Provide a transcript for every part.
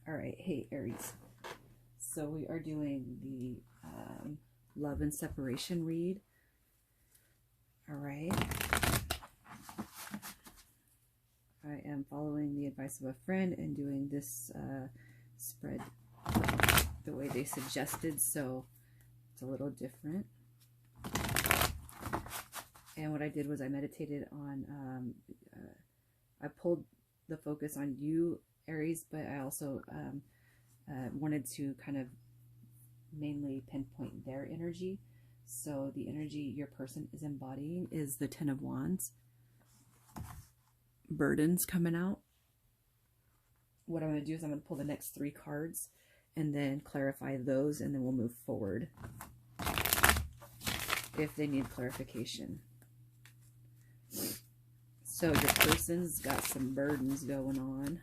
All right, hey Aries. So we are doing the love and separation read. All right. I am following the advice of a friend and doing this spread the way they suggested, so it's a little different. And what I did was I meditated on, I pulled the focus on you, Aries, but I also wanted to kind of mainly pinpoint their energy. So the energy your person is embodying is the Ten of Wands. Burdens coming out. What I'm going to do is I'm going to pull the next 3 cards and then clarify those, and then we'll move forward if they need clarification. So your person's got some burdens going on.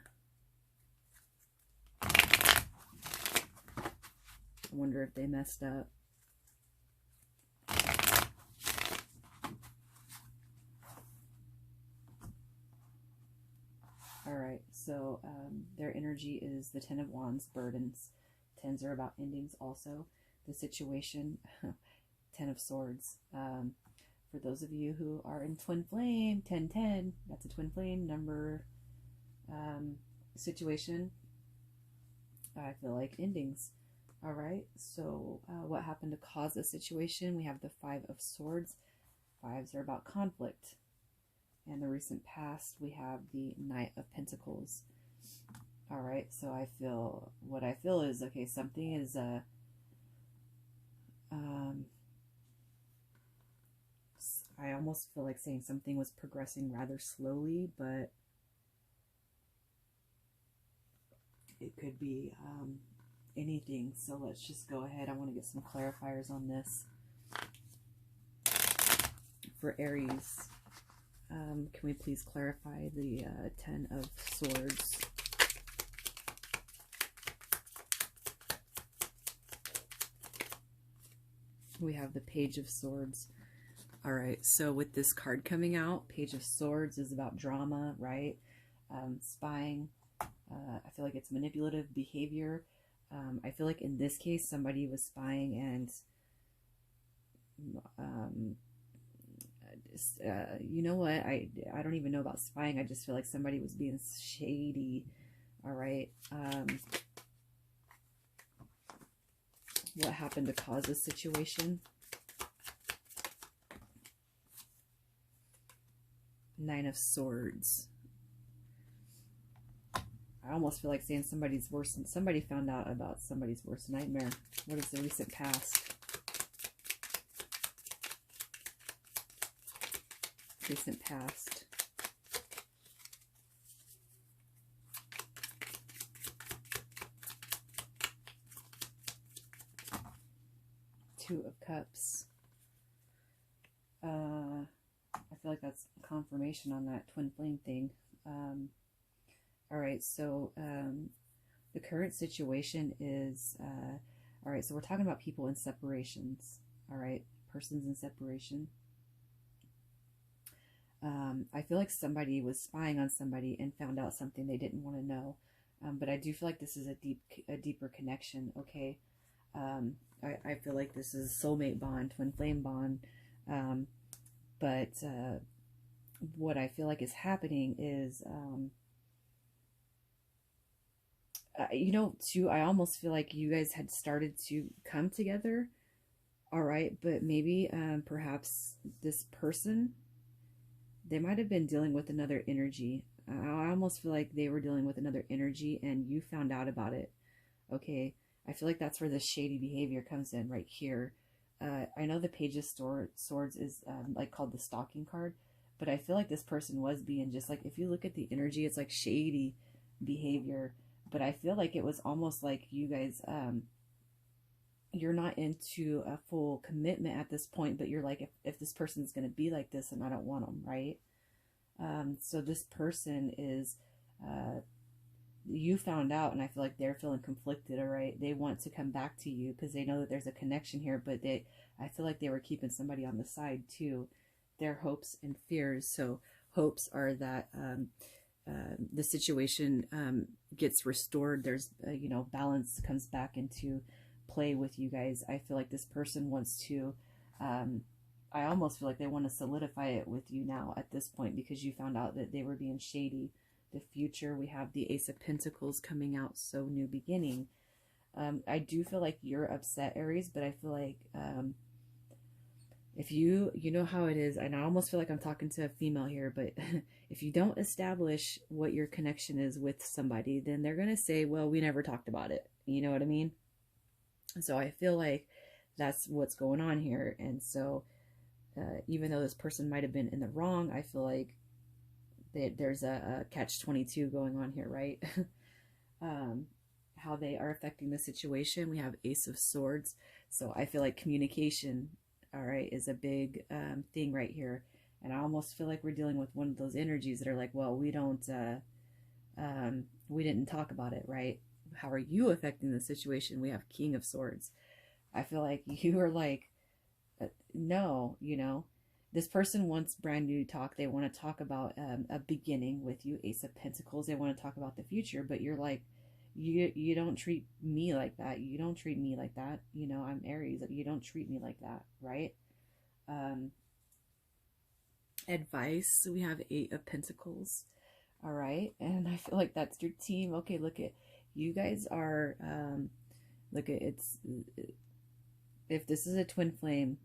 I wonder if they messed up. All right, so their energy is the Ten of Wands, burdens. Tens are about endings also. The situation, 10 of Swords. For those of you who are in twin flame, 10-10, that's a twin flame number situation. I feel like endings. All right, so what happened to cause the situation? We have the 5 of Swords. 5s are about conflict. And the recent past, we have the Knight of Pentacles. All right, so what I feel is, okay, something is, I almost feel like saying something was progressing rather slowly, but it could be anything. So let's just go ahead. I want to get some clarifiers on this. For Aries, can we please clarify the 10 of Swords? We have the Page of Swords. All right, so with this card coming out, Page of Swords is about drama, right? Spying. I feel like it's manipulative behavior. I feel like in this case, somebody was spying and you know what? I don't even know about spying. I just feel like somebody was being shady. All right. What happened to cause this situation? 9 of Swords. I almost feel like saying somebody's worst. Somebody found out about somebody's worst nightmare. What is the recent past? Recent past. Two of Cups. I feel like that's confirmation on that twin flame thing. All right, so the current situation is, all right, so we're talking about people in separations, all right, persons in separation. I feel like somebody was spying on somebody and found out something they didn't want to know, but I do feel like this is a deeper connection, okay? I feel like this is soulmate bond, twin flame bond, but what I feel like is happening is, you know, too, I almost feel like you guys had started to come together, all right, but maybe perhaps this person, they might have been dealing with another energy. I almost feel like they were dealing with another energy and you found out about it, okay? I feel like that's where the shady behavior comes in right here. I know the Page of Swords is like called the stalking card, but I feel like this person was being just like, if you look at the energy, it's like shady behavior. But I feel like it was almost like you guys, you're not into a full commitment at this point, but you're like, if this person's going to be like this, and I don't want them, right? So this person is, you found out, and I feel like they're feeling conflicted, all right? They want to come back to you because they know that there's a connection here, but I feel like they were keeping somebody on the side too. Their hopes and fears. So hopes are that the situation gets restored. There's you know, balance comes back into play with you guys. I feel like this person wants to I almost feel like they want to solidify it with you now at this point, because you found out that they were being shady. The future, we have the Ace of Pentacles coming out, so new beginning. I do feel like you're upset, Aries, but I feel like if you know how it is, and I almost feel like I'm talking to a female here, but if you don't establish what your connection is with somebody, then they're going to say, well, we never talked about it. You know what I mean? So I feel like that's what's going on here. And so even though this person might have been in the wrong, I feel like there's a catch-22 going on here, right? How they are affecting the situation. We have Ace of Swords. So I feel like communication, all right, is a big thing right here. And I almost feel like we're dealing with one of those energies that are like, well, we didn't talk about it, right? How are you affecting the situation? We have King of Swords. I feel like you are like, no, you know, this person wants brand new talk. They want to talk about a beginning with you, Ace of Pentacles. They want to talk about the future, but you're like, you don't treat me like that. You don't treat me like that. You know, I'm Aries. You don't treat me like that, right? Advice. We have Eight of Pentacles. All right, and I feel like that's your team. Okay, look at you guys are. Look at it's. If this is a twin flame,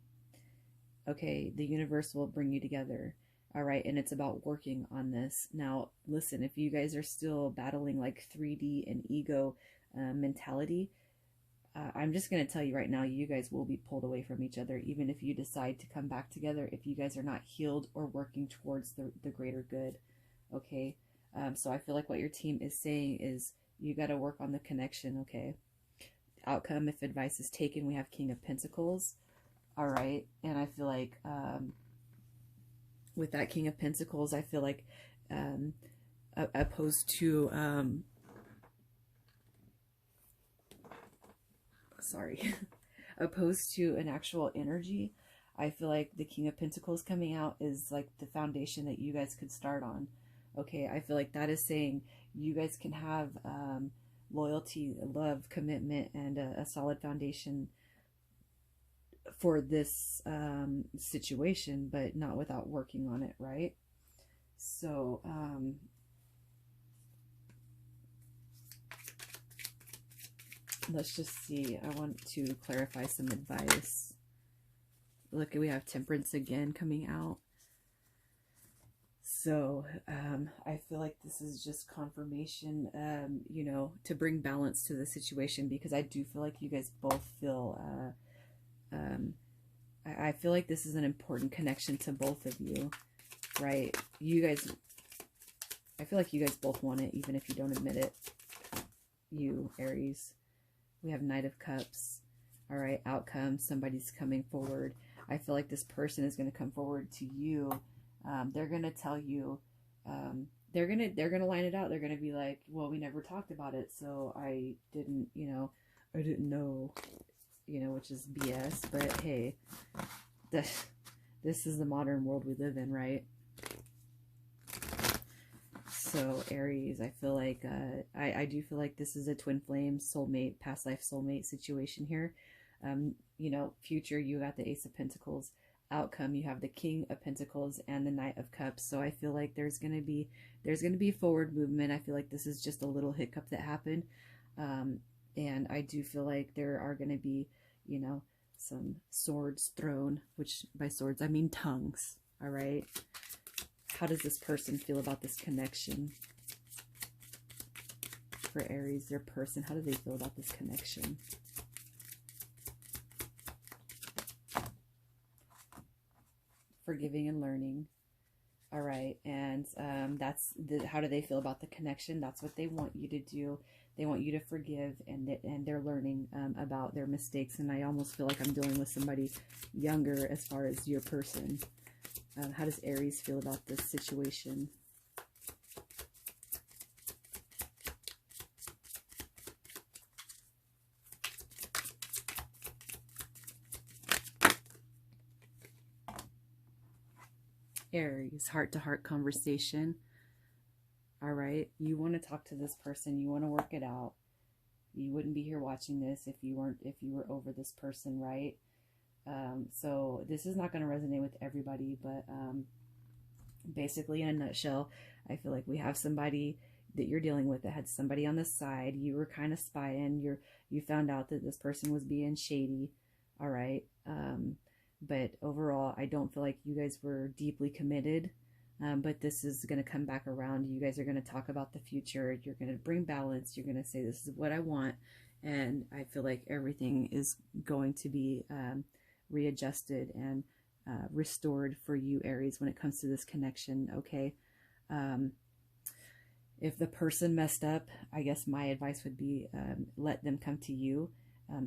okay, the universe will bring you together. All right, and it's about working on this. Now, listen, if you guys are still battling like 3D and ego mentality, I'm just going to tell you right now, you guys will be pulled away from each other, even if you decide to come back together, if you guys are not healed or working towards the greater good, okay? So I feel like what your team is saying is you got to work on the connection, okay? Outcome, if advice is taken, we have King of Pentacles. All right, and I feel like with that King of Pentacles, I feel like opposed to sorry, opposed to an actual energy, I feel like the King of Pentacles coming out is like the foundation that you guys could start on. Okay, I feel like that is saying you guys can have loyalty, love, commitment, and a solid foundation for this situation, but not without working on it, right? So let's just see. I want to clarify some advice. Look, we have Temperance again coming out. So I feel like this is just confirmation, you know, to bring balance to the situation, because I do feel like you guys both feel I feel like this is an important connection to both of you, right? You guys, I feel like you guys both want it, even if you don't admit it. You, Aries. We have Knight of Cups. All right, outcome, somebody's coming forward. I feel like this person is going to come forward to you. They're going to tell you, they're going to line it out. They're going to be like, well, we never talked about it, so I didn't, you know, I didn't know, you know, which is BS, but hey, this is the modern world we live in, right? So Aries, I feel like, I do feel like this is a twin flame soulmate, past life soulmate situation here. You know, future, you got the Ace of Pentacles. Outcome, you have the King of Pentacles and the Knight of Cups. So I feel like there's gonna be forward movement. I feel like this is just a little hiccup that happened, and I do feel like there are gonna be, you know, some swords thrown, which by swords I mean tongues. All right, how does this person feel about this connection? For Aries, their person, how do they feel about this connection? Forgiving and learning. All right, and that's how do they feel about the connection? That's what they want you to do. They want you to forgive, and they're learning about their mistakes. And I almost feel like I'm dealing with somebody younger as far as your person. How does Aries feel about this situation? Aries, heart-to-heart conversation. All right. You want to talk to this person. You want to work it out. You wouldn't be here watching this if you were over this person, right? So this is not going to resonate with everybody, but basically in a nutshell, I feel like we have somebody that you're dealing with that had somebody on the side. You were kind of spying. You found out that this person was being shady. All right. But overall, I don't feel like you guys were deeply committed. But this is going to come back around. You guys are going to talk about the future. You're going to bring balance. You're going to say, this is what I want. And I feel like everything is going to be readjusted and restored for you, Aries, when it comes to this connection. Okay. If the person messed up, I guess my advice would be let them come to you,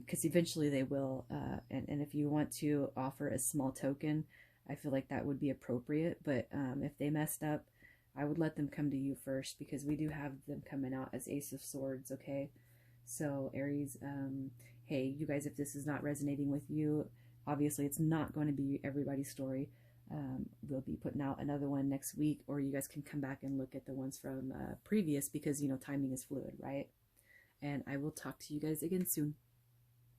because eventually they will. And if you want to offer a small token, I feel like that would be appropriate. But if they messed up, I would let them come to you first, because we do have them coming out as Ace of Swords. Okay. So Aries, hey, you guys, if this is not resonating with you, obviously it's not going to be everybody's story. We'll be putting out another one next week, or you guys can come back and look at the ones from previous, because, you know, timing is fluid, right? And I will talk to you guys again soon.